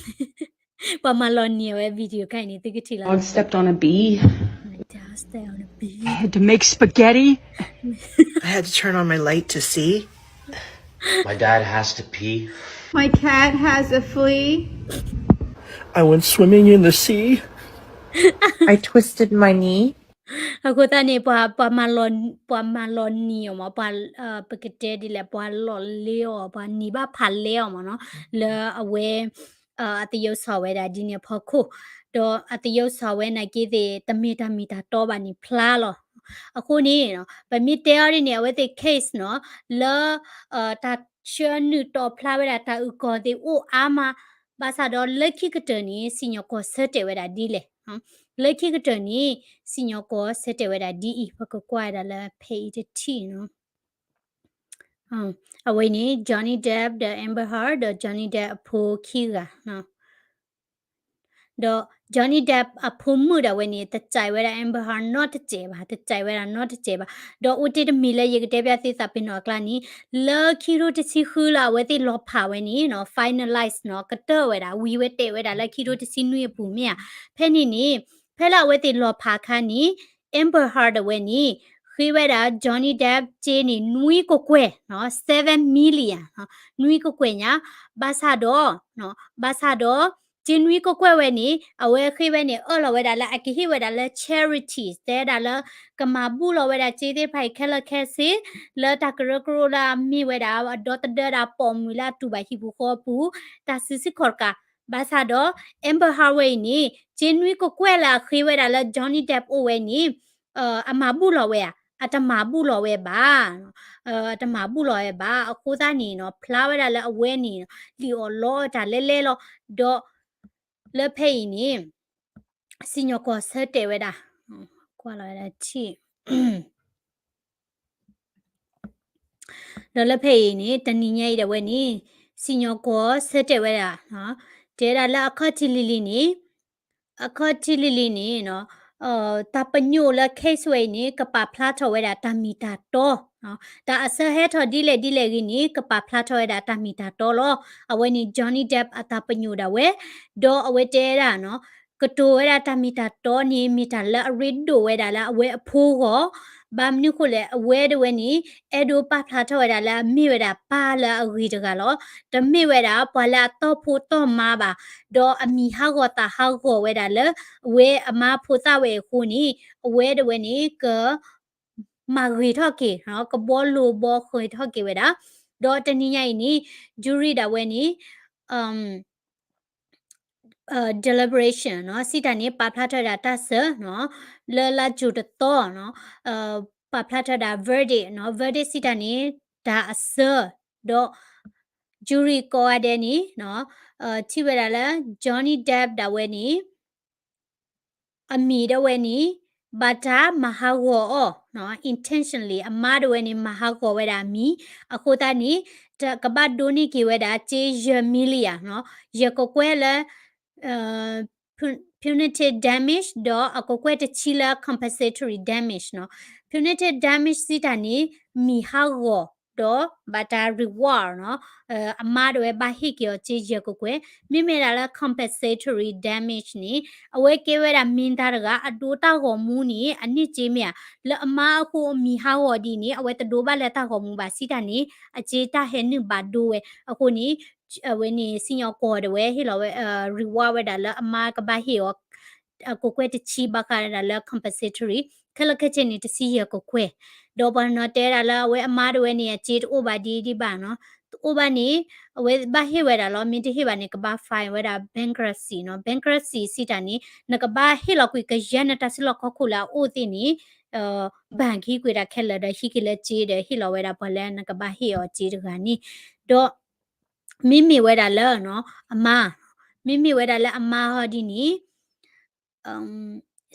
ပမာလော်နီဝဲဗီဒီယိုခိုင်နေတကတိလာ Dog stepped on a bee. My dad stay on a bee. I had to make spaghetti. I had to turn on my light to see. My dad has to pee. My cat has a flea. I went swimming in the sea. I twisted my knee. အခုတနေပမာလွန်နီယောမပကတဲ့ဒီလေပွာလော်လီယောပနီဘာဖာလေယောမနော်လေအဝဲအတယုတ်ဆော်ဝဲတာဒီနေဖို့ခုတော့အတယုတ်ဆော်ဝဲနိုင်ကြီးတဲ့တမီတာတော့ပါနီဖလားလောအခုနေနော်ဗမီတဲရီနေဝဲတဲ့ case နော်လေတာချွန်နူတော့ဖလားဝဲတာတာဥကောတဲ့အိုအာမဘာသာတော့လက်ခိကတနီစီညကိုဆက်တဲ့ဝဲတာဒီလေနော်လက်ခိကတနီစီညကိုဆက်တဲ့ဝဲတာဒီဖကကွာရလာဖေးတဲ့တီနော်အဝိနေ Johnny Depp the Amber Heard the Johnny Depp အဖိုးခီကနော်တော့ Johnny Depp အဖိုးမှုတာဝဲနေတကြိုင်ဝဲတာ Amber Heard not တကြဲပါတကြိုင်ဝဲတာ not တကြဲပါတော့ဦးတိတမီလဲရေကတဲ့ပြသိစာပင်တော့ကလာနီလော်ခီရိုတစီခူလာဝဲတိလော်ဖာဝဲနီနော် finalize နော်ကတဲ့ဝဲတာဝီဝဲတဲ့ဝဲတာလဲခီရိုတစီနွေပူမြဖဲနီဖဲလာဝဲတိလော်ဖာခါနီ Amber Heard ဝဲနီခိဝဲတာ Johnny Depp ဂျင်းနီနွီကိုကွဲနော်7 million နော်နွီကိုကွဲညာဘာသာတော့နော်ဘာသာတော့ဂျင်းနွီကိုကွဲဝဲနီအဝဲခိဝဲနီအော်လဝဲတာလဲအကိဟိဝဲတာလဲ charity တဲတာလဲကမာဘူးလဝဲတာဂျေးတဲ့ဖိုက်ခဲလခဲစီလဲတာကရကရလာမိဝဲတာဒေါ်တဒတာပေါ်မူလာတူပါဟိဘူးခေါ်ပူတာစစ်ခေါ်ကဘာသာတော့ Amber Hardaway နီဂျင်းနွီကိုကွဲလာခိဝဲတာလဲ Johnny Depp အိုဝဲနီအမဘူးလဝဲအတမဘူးလော်ဝဲပါအတမဘူးလော်ဝဲပါအခုသားနေနော်ဖလာဝဲတာလဲအဝဲနေလီအော်လော်ဒါလဲလောဒေါ်လဲဖိနေစီညကောဆက်တဲဝဲတာကွာလာတာချီဒေါ်လဲဖိနေတနီညိုက်တဲ့ဝဲနေစီညကောဆက်တဲဝဲတာနော်တဲတာလဲအခတိလီလီနေနော်တာပညိုလ case ဝဲနေကပဖလာထော်ဝဲတာတမီတာတော့ နော်ဒါအစဟဲထော်ဒီလေကီနီကပဖလာထော်ဒါတာမီတာတော်လောအဝဲနီ Johnny Depp အတာပညူဒါဝဲဒေါ်အဝဲတဲတာနော်ကတိုဝဲတာတာမီတာတော်နီမီတာလာရစ်ဒိုဝဲဒါလာအဝဲအဖိုးကောဘာမနုခုလေအဝဲဒဝဲနီအဲဒိုပဖလာထော်ဒါလာမိဝဲတာပါလာအဂီတကလောတမိဝဲတာပွာလာတော့ဖို့တော့မာပါဒေါ်အမီဟောက်တာဟောက်ကိုဝဲတာလေအဝဲအမဖို့သဝဲခုနီအဝဲဒဝဲနီကမာဂရီထော့ကေနော်ကဘောလိုဘောခွေထော့ကေဝဲတာဒေါ်တနီညိုင်နီဂျူရီဒါဝဲနီdeliberation เนาะสิตานี่ปาพลาทดาตัสเนาะลละจุดตอเนาะปาพลาทดา verdict เนาะ verdict สิตานี่ดาอเซดอ jury ก็อเดนี่เนาะที่เวลาละ Johnny Depp ดาเวนี่အမီဒဝဲနီဘာတာမဟာဝောနော် intentionally အမဒဝဲနီမဟာကောဝဲတာမီအခုတနီကပတ်ဒိုနီကီဝဲတာချေယမီလီယာနော်ရကကွဲလဲpunitive damage တော့အကကွဲတချီလာ compensatory damage နော် punitive damage စီတာနီမီဟာဝောတော့ဘာတာ reward နော်အမဒဝဲဘာဟိကီယောချေရကကွဲမိမေလာ compensatory damage နီအဝဲကေဝဲတာမင်းသားကအတိုးတောက်ကိုမူနီအနစ်ကြီးမြလအမအခုမီဟာဝဒီနီအဝဲတဒိုးပါလက်တောက်ကိုမူပါစီတာနီအချေတာဟဲနုဘာဒိုဝဲအခုနီဝဲနီစင်ယောကောဒဝဲဟီလောဝဲreward ဝဲတာလအမကဘာဟီယောကိုကွဲတချီဘခါရလာ compensatory ခလကချင်နီတစီရကိုကွဲဒေါ်ဘနော်တဲရလာဝဲအမဒဝဲနီအချေတိုးဘာဒီဘာနော်ဥပနီဝဲဘာဟေဝဲတာလောမင်းတဟေဘာနေကဘာဖိုင်ဝဲတာ bankruptcy နော် bankruptcy စီတာနီနကဘာဟေလောက်ကွေကရနတဆလောက်ခခုလာအိုတင်နီဘန်ခီကွေတာခက်လာတဲ့ဟိကလေချေတဲ့ဟေလောက်ဝဲတာဘလဲနကဘာဟေရောချေတကနီတော့မိမိဝဲတာလောနော်အမမိမိဝဲတာလဲအမဟောဒီနီ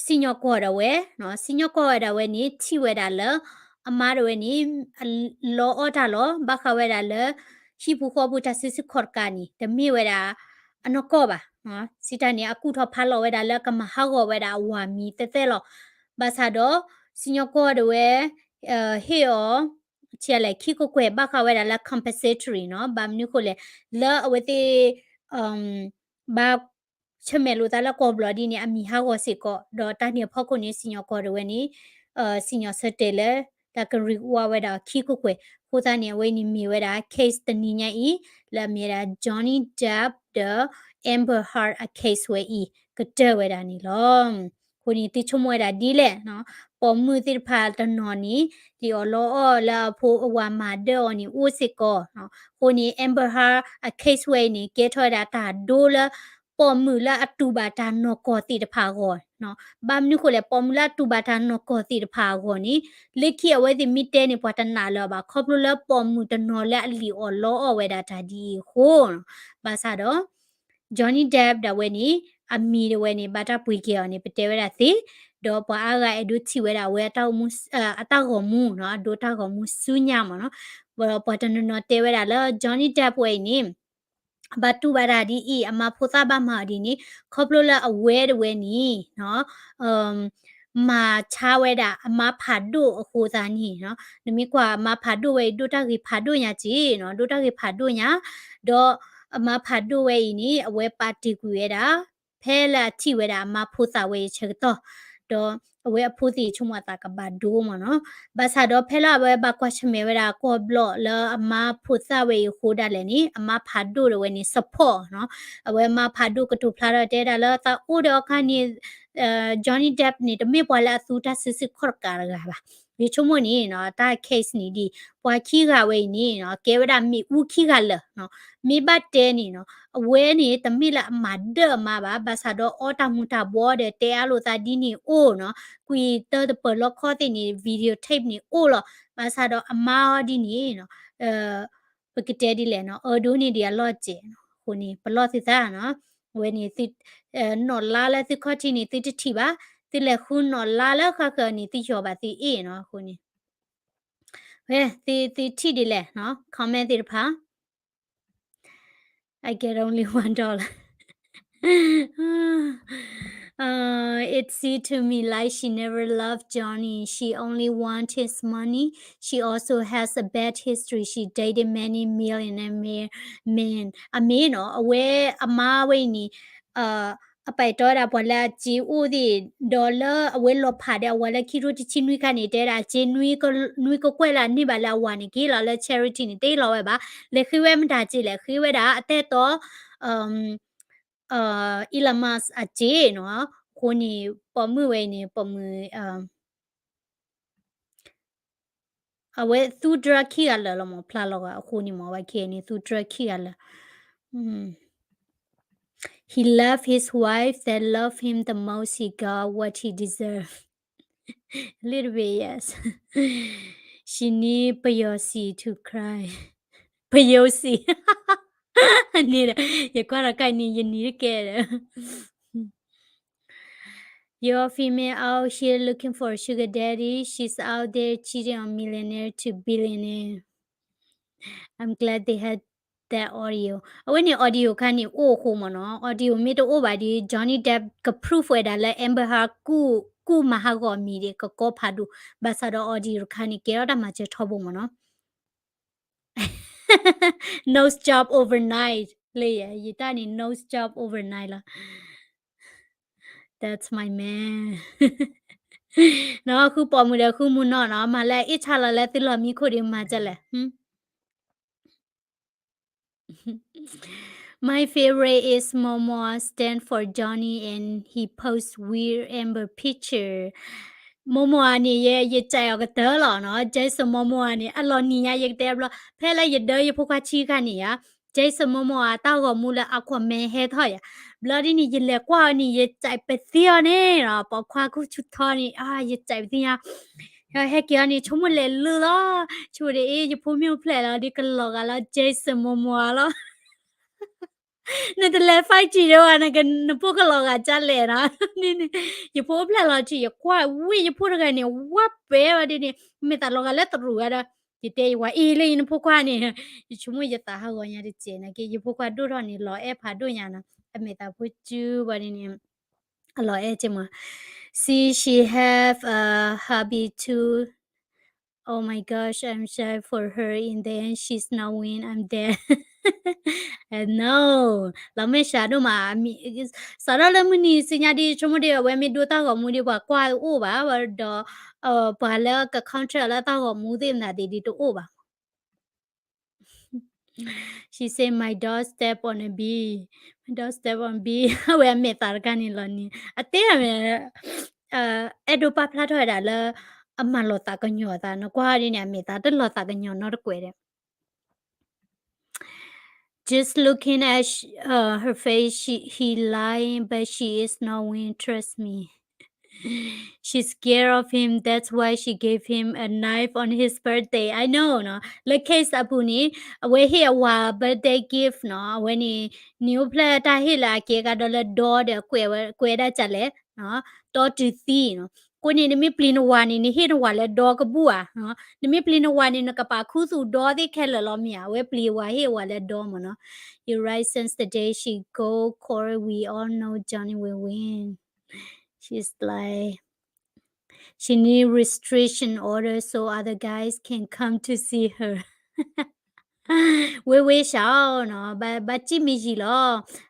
စညောကောရဝဲနော်စညောကောရဝဲနီချီဝဲတာလောအမရဝဲနီလောအော်တာလောဘခဝဲတာလောရှိဘူးခေါ်ဘူးတဆစ်ခေါ်ကာနီတမိဝဲတာအနကောပါနော်စီတနီအခုထော်ဖာလောဝဲတာလောကမဟာကောဝဲတာဝါမီတဲတဲလောဘာသာတော့စညောကောရဝဲဟေယောချဲလေခိကိုကွဲဘခဝဲတာလော compensatory နော်ဘာမနုခိုလေလောအဝဲတေဘာချမဲလိုတာလကောဘလဒီနီအမီဟာကိုစစ်ကောဒေါ်တာနီဖောက်ကိုနေစညောကောရဝဲနီစညောစတဲလေတာကရီဝါဝဲတာခိကိုကွဲခိုတာနီဝဲနီမီဝဲတာ case တနီညာဤလာမီရာ Johnny Depp the Amber Heard a case ဝဲဤကတဲ့ဝဲတာနီလောခိုနီတိချုံဝဲတာဒီလေနော်ပေါ်မှုတိဖာတနော်နီဒီအော်လောလာဖိုးအဝါမာဒေါ်နီဦးစစ်ကောနော်ခိုနီ Amber Heard a case ဝဲနီကဲထော်တာတာဒိုလာပေါ်မူလာအတူဘာတာနောကောတိတဖာကောနော်ဘာမနုခိုလေပေါ်မူလာတူဘာတာနောကောတိတဖာကောနီလက်ခိအဝဲဒီမီတဲနေပတနာလောပါခေါပလိုလာပေါ်မူတနော်လက်အလီအော်လောအဝဲတာတာဒီဟိုဘာသာတော့ Johnny Depp ဒါဝဲနီအမီဒဝဲနီဘာတာပွေကေော်နီပတဲဝဲတာစီဒေါ်ပွားကအဲ့ဒုချီဝဲတာဝဲတောက်မှုအတောက်ကောမှုနော်ဒိုတောက်ကောမှုစူးညမနော်ဘောပတနနော်တဲဝဲတာလော Johnny Depp ဝဲနီဘာတူဘာဒါဒီအမဖိုသာဘာမာဒီနီခေါပလိုလာအဝဲတဝဲနီနော်မာချာဝဲတာအမဖာဒိုအခုသာနီနော်နမီကွာအမဖာဒိုဝဲဒိုတာကြီးဖာဒိုညာကြီးနော်ဒိုတာကြီးဖာဒိုညာတော့အမဖာဒိုဝဲနီအဝဲပါတီကူရတာဖဲလာတီဝဲတာအမဖိုသာဝဲချက်တော့အဝဲအဖိုးစီချုံမတာကဘာဒိုမနော်ဘာသာတော့ဖဲလာဝဲဘာကွာချမေဝဲတာကောဘလော့လာအမဖိုသာဝဲခိုးတာလည်းနီအမဖာဒိုဝဲနီ support နော်အဝဲမဖာဒိုကတူဖလာတဲ့တာလာတာအိုတော့ခါနီJohnny Depp နေတမေပွာလာသူတာစစ်ခေါ်ကာရပါဒီချုံမနီနော်တာ case နီဒီပွာခီကဝဲနီနော်ကဲဝဒမီဦးခီကလနော်မိဘတဲနီနော်အဝဲနေတမိလာအမဒမပါဘာသာတော့အော်တာမူတာဘောတဲ့တဲအလိုတာဒီနီအိုနော်ကွီတပလောခေါ်တဲ့နီဗီဒီယိုထိပ်နီအိုလောဘာသာတော့အမာဒီနီနော်ပကတဲဒီလေနော်အော်ဒိုနီဒီအလော့ကျနော်ခုနီဘလော့စစ်သားနော်ဝဲနေစစ်နော်လာလဲစစ်ခေါ်တီနီတိတိပါတိလေခုနော်လာလဲခခနီတိချောပါတိအေးနော်ခုနီဝဲတိတီဒီလေနော် comment တိဖာI get only $1 it seemed to me like she never loved Johnny. She only wanted his money. She also has a bad history. She dated many millionaire men. I mean, away a ma way ni a ไปတော့တာဘောလာជីဦးဒီဒေါ်လာအဝဲလောဖာတဲ့ဝလာခီရိုတီချင်းနွေကနေတဲတာဂျင်းနွေကိုကွဲလာနေပါလာဝါနေကြီးလာလဲ charity နေတေးလောပဲပါလေခိဝဲမတာကြည့်လေခိဝဲတာအသက်တော့အီလာမတ်အကျေနော်ကိုနီပေါ်မှုဝဲနေပေါ်မှုအဝဲသူဒရခီရလာလမဖလာလောကအခုနီမဝဲခေနေသူဒရခီရလာHe loved his wife that loved him the most. He got what he deserved. A little bit, yes. She need Payosi to cry. Payosi. I need it. You gotta you need to get it. You're a female out here looking for a sugar daddy. She's out there cheating on millionaire to billionaire. I'm glad they had that audio. When the audio can you audio made over the Johnny Depp ka proof where that like Amber Heard ku mahago media ka ko padu basa the audio can you get out much trouble no nose job overnight Leia you tani nose job overnight la That's my man နော်အခုပေါ်မှုတယ်ခုမှုနော်နော်မလဲအချလာလဲတိလမီခုဒီမှာကြလဲMy favorite is Momo stand for Johnny and he posts weird Amber picture. Momo ani ye chai ga de lo no Jason Momo ani a lo ni ya ye de lo phe la ye de ye phu kha chi kha ni ya Jason Momo a ta go mu la Aquaman he tho ya bloody ni ye le kwa ni ye chai pe ti ya ne ra pa khwa ku chu tho ni ye chai ti ya Heck ya ni chomo le lu lo chu de e ye phu myu phle la di ka lo ga la Jason Momo lo Nè tele fai chi đâu à nè cái nó phụ cái lò gà cha lẹ đó nè nè you phụ plei lò chi qua ui you phụ cái này quá bé mà đi nè mẹ ta lò gà lẹ trụ gà đó thì tê quá y lên nó phụ qua nè you chúng mày ta ha gọi nhà đi chơi nè cái you phụ qua đu rồi nè lò ép hà đu nhà nè mẹ ta phụ chú và nè lò ép chứ mà see she have a hobby too Oh my gosh, I'm shy for her. In the end, she's not win. I'm dead. No, la me sha do ma mi sa ra la mu ni sin ya di chomo de we mi do ta go mu di ba kwa o ba ba do ba la ka contract la ta go mu de na di to o ba. She said my dog step on a bee. My dog step on bee. We me ta ka ni lo ni. Ate me edo pa pla tho da la အမှန်လောတာကညောတာနော်ကွာရင်းနေမိတာတလောတာကညောနော်တကွယ်တဲ့ Just looking at her face he lying but she is not winning trust me She's scared of him that's why she gave him a knife on his birthday I know no like case apuni we here wa birthday gift no when he new play ta hila ke ka dollar door de kwe da chale no to to see no ကိုနေနမီပလီနဝါနေနေဟေနဝါလဲဒေါ်ကဘူးอ่ะနော်နမီပလီနဝါနေနကပါခုစုဒေါ်ဒီခဲလလောမီယာဝဲပလီဝါဟေဝါလဲဒေါ်မနော် You right since the day she go Corey we all know Johnny will win She's like she need restriction order so other guys can come to see her we shall no but Jimmy Gilo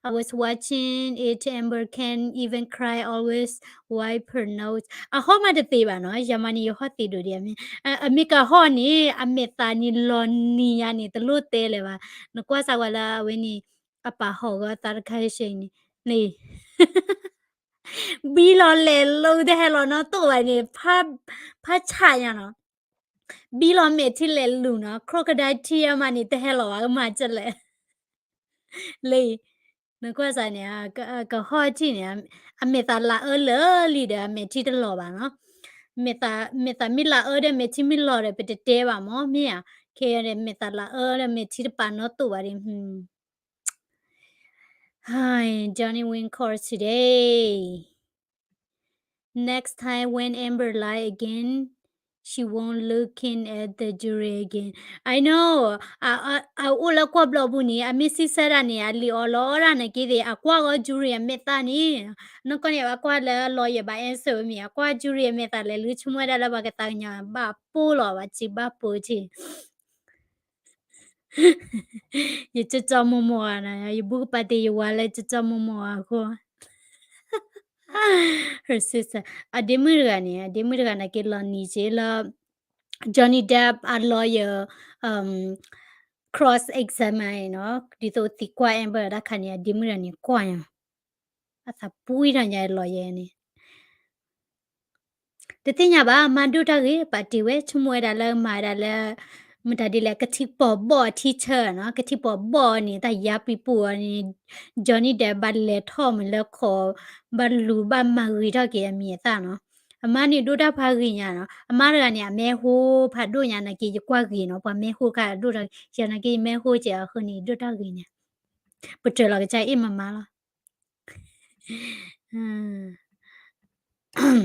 I was watching it Amber can even cry always wipe her nose a ho ma de te ba no yamani yo hot te do dia mi amika ho ni ameta ni lo ni ya ni de lo te le ba no kwa sa wala we ni apa ho ga tar khai shin ni bi lo le lo de lo no to ba ni pha cha ya no bi lo me thi le lu no crocodile tear ma ni te lo wa ma chat le le no kwa sa ni ka ho chi ni a me ta la le li de me thi de lo ba no me ta mi la de me thi mi lo de pe te ba mo mi ya ke de me ta la de me thi de pa no to ba ri Hi Johnny win court today Next time when Amber lie again she won't looking at the jury again. I know. I ula kwa blobu ni. I miss sera ni ali olora na kidi akwa go jury meta ni. No koni akwa le lawyer ba answer mi akwa jury meta le lu chumwa da la ba ka tanya ba po lo ba chi ba po chi. Ye cha mo mo na ye bu pa te ye wala cha mo mo ako. Her sister. Ademir na ke la ni che la Johnny Depp a lawyer cross examine no dito ti kwa ember da khania dimira ni kwa ya asa pui ra nya lawyer ni de tinya ba mandu ta ge party we chumwe da la ma da la mata de la kati po bo teacher no kati po bo ni ta ya pi pu ni Johnny Depp ba le thom le kho ba lu ba ma ri da ke mi ta no အမနီဒိုတာဖာဂီညာနော်အမရကနေအမဲဟိုဖာဒိုညာနကေကွာဂီနော်ပမဲဟိုကဒိုတာရနကေမဲဟိုချာခနီဒိုတာဂီညာပတလာကချိုင်အမမလာဟမ်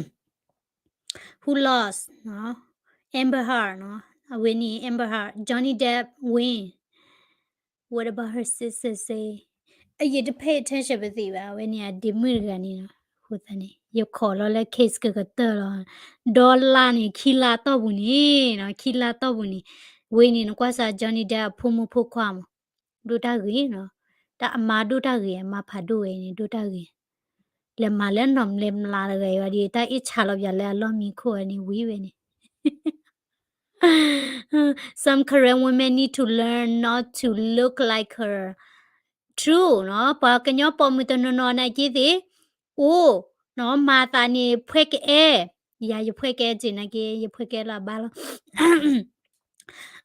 who lost နော် Amber Heard နော်အဝင်းနီ Amber Heard Johnny Depp win what about her sister say အရေးတဖိတ် attention ပဲသိပါဝင်းနီကဒီမိကနေနော်ဟုတ်တယ်နေရခေါ်လို့လဲ case ကကတော့ဒေါ်လာနေခီလာတော့ဘူးနေနော်ခီလာတော့ဘူးနေဝင်းနေကွာစာ Johnny Depp ဖုံမဖုခွာမဒူတာကြီးနော်တာအမဒူတာကြီးအမဖာဒူဝင်းနေဒူတာကြီးလေမလဲနော်လေမလာလေရဒီတာအချလာပြလဲလော်မီခိုနေဝီးဝင်းနေ Some Korean women need to learn not to look like her. True, no? Pa kanyo po mo to no na kiti. Oh, no mata ni pweke e. Ya yu pweke jinagi yu pweke la bala.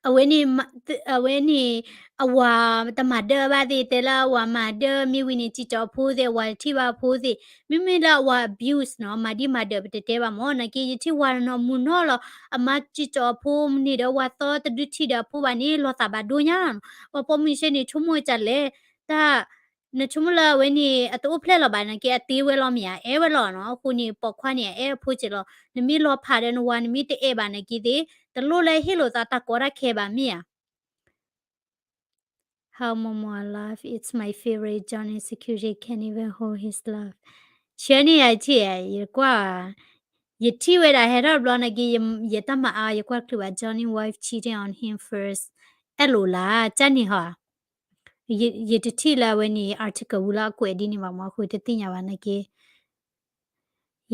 Aweni awa the mother ba di tela wa mother mi wini chi cho phu de wa thi ba phu si mi mi la wa abuse no ma di mother te te ba mo na ki thi wa no mu no lo ama chi cho phu ni de wa to te du thi da phu ba ni lo ta ba do nya wa po mi she ni chu mo cha le ta na chu mo la we ni a to phle lo ba na ki a ti we lo mi ya e we lo no ku ni po khwa ni e phu chi lo ni mi lo pha de no wa ni mi te e ba na ki de the lo le hi lo ta ta ko ra khe ba mi ya How Momo alive it's my favorite Johnny Security can't even hold his love ရှင်နေရချီရကွာယတိဝဲတာဟဲ့တော့ဘလနကီယတမအားရကွာကလ Johnny wife cheating on him first အဲ့လိုလားစက်နေဟာယတတိလာဝဲနေ article ဝလာကွယ်ဒီနေမှာမခုတတိညာပါနကေ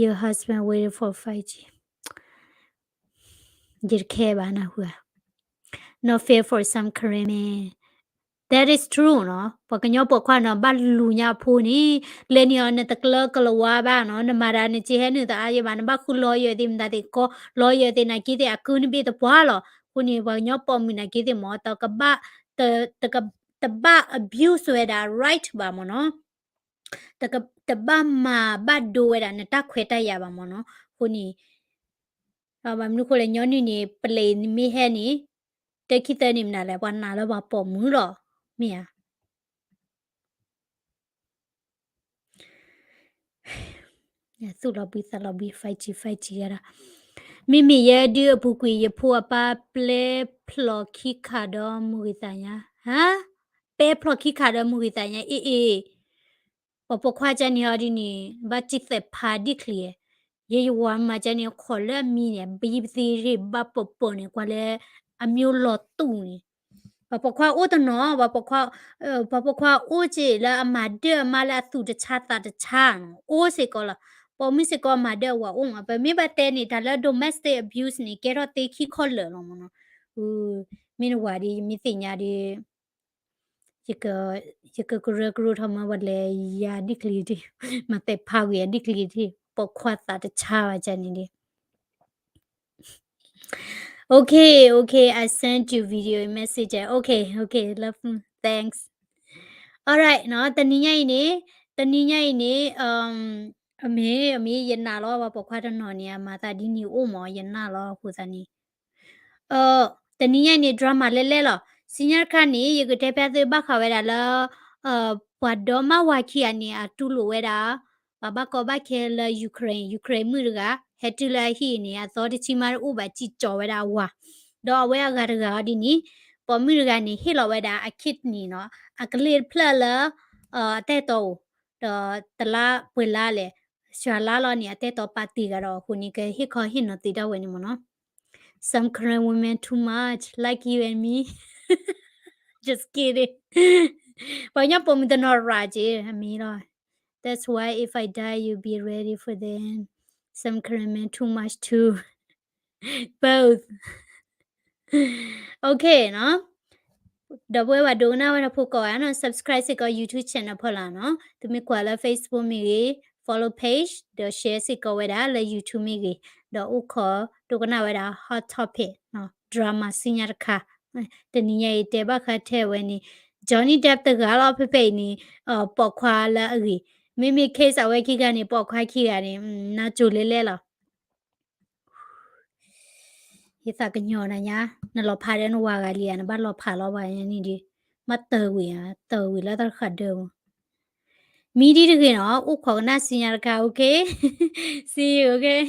Your husband waited for 5G ဒီခဲပါနာဟွာ No fear for some Korean men That is true နော်ပကညောပခွာနော်ဘလူညာဖိုးနီလေနီယောနဲ့တကလကလဝါဘာနော်နမရာနေချေဟဲနေတာအာယဘာနဘခုလောရဒီမဒါတေကိုလောရတဲ့နာကိတဲ့အခုနိပိတပွားလောခုနိဘညောပေါ်မီနာကိတဲ့မောတကဘတဘ abuse ဝဲတာ right ပါမနော်တဘမှာဘဒိုဝဲတာနတခွေတရပါမနော်ခုနိဘာမနုခိုလေညောနိနေပလေမိဟဲနီတခိတဲ့နိမနာလဲဘာနာလဲဘာပေါ်မူလောမီယာသူလဘီသလဘီဖိုက်ချီရတာမိမိရဲ့ဒီအပူကွေရဖို့အပါပလေဖလော်ခိခါတော့မူဝိတညာဟာပဲဖလော်ခိခါတော့မူဝိတညာအေးပပခွာချန်ရဒီနီဘာချစ်သက်ဖာဒီကလီရေယဝါမချန်ရခေါ်လက်မီနေဘီသီရီဘပပနေကွာလေအမျိုးလော်တူနေပခွာအိုတနော်ပခွာအိုချေလာအမဒဲမလာသူတချတာတချာအိုစေကောလာပေါ်မစ်စေကောမဒဲဝါအုံအပမေဘတဲနေတာလာ domestic abuse နေကေတော့တေခိခေါ်လောမနော်မင်းဝါဒီမိသိညာဒီယကကရထမဝလေယာဒီကလီဒီမတေဖာဝီဒီကလီဒီပခွာတာတချာချန်နေဒီOkay, I sent you video message. Okay, love, thanks. All right, no, တနည်းညိုင်းနေအမေရနာလောပခွာတနော်နေမှာတာဒီနီအိုမောရနာလောခုစနီတနည်းညိုင်းနေ drama လဲလော senior ခါနေရကတဲ့ပြတဲ့ဘခဝဲတာလောဘွာဒေါ်မဝါခီအနေအတူလိုဝဲတာဘဘကောဘခဲလယူကရိန်းမှုက hetula hi ni a so de chi ma u ba chi chaw we da wa do we ga ga di ni po mi ga ni hi lo we da a kit ni no a clear pla la te to do ta la pwe la le sha la lo ni a te to pa ti ga ro hu ni ke hi kho hi no ti da we ni mo no some Korean women too much like you and me just kidding but nya po mi da no ra ji a mi lo that's why if I die you be ready for them some Korean men too much too both okay เนาะดบวยว่าดูนะว่าผู้ก่อเนาะ subscribe สิก็ YouTube channel พอละเนาะตุมีกว่าละ Facebook มี follow page เดี๋ยว share สิก็ไว้ได้ละ YouTube มีเดี๋ยวอุขอดูกันนะไว้ได้ hot topic เนาะ drama สิญญาค่ะแต่นี่ยัยเตบะค่ะเทไว้นี่ Johnny Depp ตะกะเราเพ่ๆนี่ปอกควาละอีมี case เอาไว้ขี้กันนี่ปอกควาขี้กันนี่น่าจูเล่ๆล่ะ Isa ka nyo na nya na lo pha de no wa ga li ya na ba lo pha lo ba yan ni di ma te wi ya te wi la ta kha de mi di de ke no u kho na sin ya ka okay see you okay